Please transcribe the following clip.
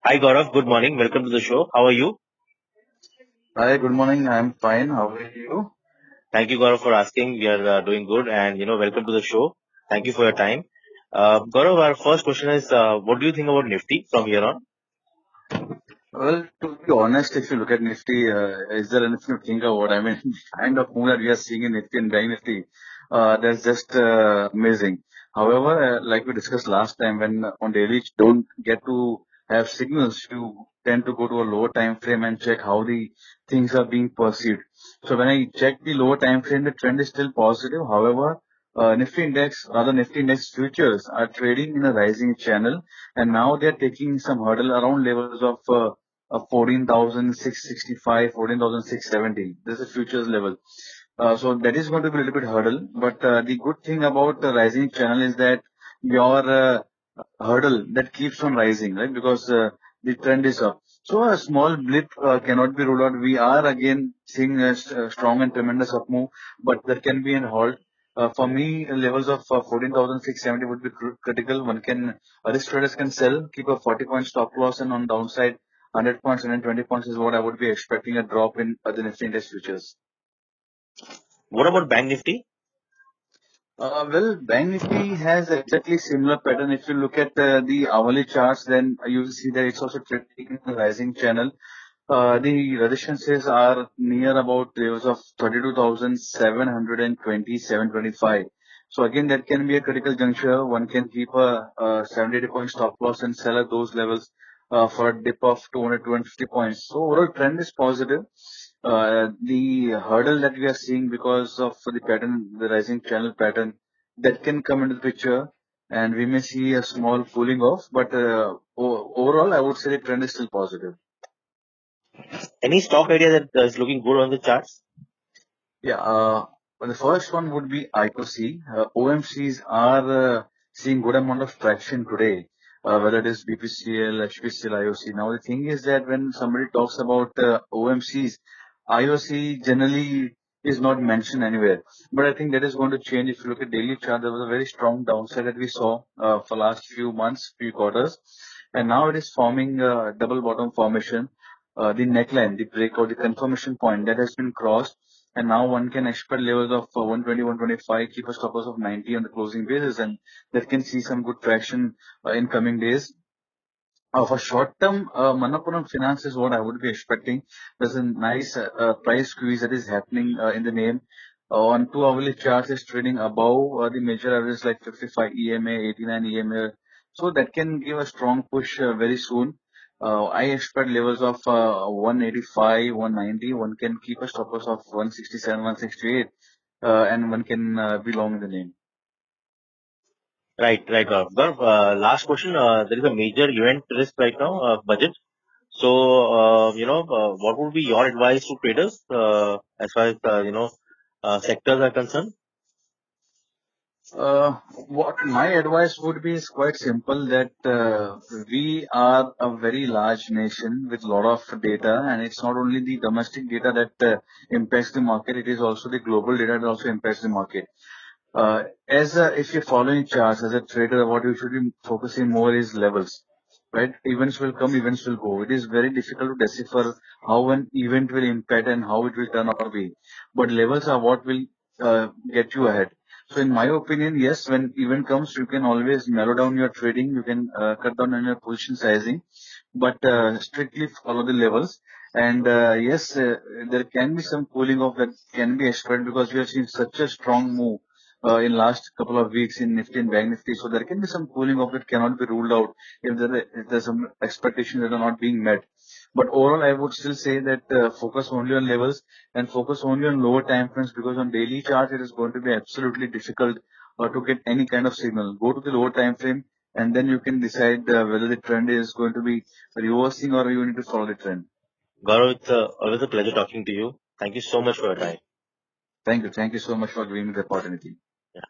Hi Gaurav, good morning. Welcome to the show. How are you? Hi, good morning. I'm fine. How are you? Thank you Gaurav for asking. We are doing good and welcome to the show. Thank you for your time. Gaurav, our first question is what do you think about Nifty from here on? Well, to be honest, if you look at Nifty, is there anything to think about? I mean, kind of move that we are seeing in Nifty and Bank Nifty, that's just amazing. However, like we discussed last time, when on daily you don't get to have signals, you tend to go to a lower time frame and check how the things are being perceived. So when I check the lower time frame, the trend is still positive. However, Nifty index futures are trading in a rising channel, and now they're taking some hurdle around levels of 14,665, 14,670. This is futures level. So that is going to be a little bit hurdle. But the good thing about the rising channel is that your hurdle that keeps on rising, right? Because the trend is up. So a small blip cannot be ruled out. We are again seeing a strong and tremendous up move, but there can be an halt. For me, levels of 14,670 would be critical. Risk traders can sell, keep a 40-point stop loss, and on downside, 100 points, 120 points is what I would be expecting a drop in the Nifty index futures. What about Bank Nifty? Well, Bank Nifty has exactly similar pattern. If you look at the hourly charts, then you will see that it's also trading in a rising channel. The resistances are near about levels of 32,720, 725. So again, that can be a critical juncture. One can keep a 70 point stop loss and sell at those levels for a dip of 200, 250 points. So overall trend is positive. The hurdle that we are seeing because of the pattern, the rising channel pattern, that can come into the picture, and we may see a small cooling off. But overall, I would say the trend is still positive. Any stock idea that is looking good on the charts? Yeah, well, the first one would be IOC. OMCs are seeing good amount of traction today, whether it is BPCL, HPCL, IOC. Now, the thing is that when somebody talks about OMCs, IOC generally is not mentioned anywhere. But I think that is going to change. If you look at daily chart, there was a very strong downside that we saw for last few months, few quarters, and now it is forming double bottom formation. The neckline, the breakout, the confirmation point that has been crossed, and now one can expect levels of 120, 125, keep a stop loss of 90 on the closing basis, and that can see some good traction in coming days. For short term, Manappuram Finance is what I would be expecting. There's a nice price squeeze that is happening in the name. On 2 hourly charts, is trading above the major average like 55 EMA, 89 EMA. So that can give a strong push very soon. I expect levels of 185, 190. One can keep a stop loss of 167, 168, and one can be long in the name. Right, Gaurav. Gaurav, last question. There is a major event risk right now, budget. So, what would be your advice to traders as far as, sectors are concerned? What my advice would be is quite simple that we are a very large nation with a lot of data, and it's not only the domestic data that impacts the market, it is also the global data that also impacts the market. If you're following charts as a trader, what you should be focusing more is levels, right? Events will come, events will go. It is very difficult to decipher how an event will impact and how it will turn our way. But levels are what will get you ahead. So in my opinion, yes, when event comes, you can always narrow down your trading. You can cut down on your position sizing, but strictly follow the levels. And yes, there can be some cooling off that can be expected because we have seen such a strong move in last couple of weeks in Nifty and Bank Nifty. So there can be some cooling off that cannot be ruled out if there's some expectations that are not being met. But overall, I would still say that focus only on levels and focus only on lower time frames, because on daily chart it is going to be absolutely difficult to get any kind of signal. Go to the lower time frame, and then you can decide whether the trend is going to be reversing or you need to follow the trend. Gaurav, it's always a pleasure talking to you. Thank you so much for your time. Thank you. Thank you so much for giving me the opportunity. Yeah.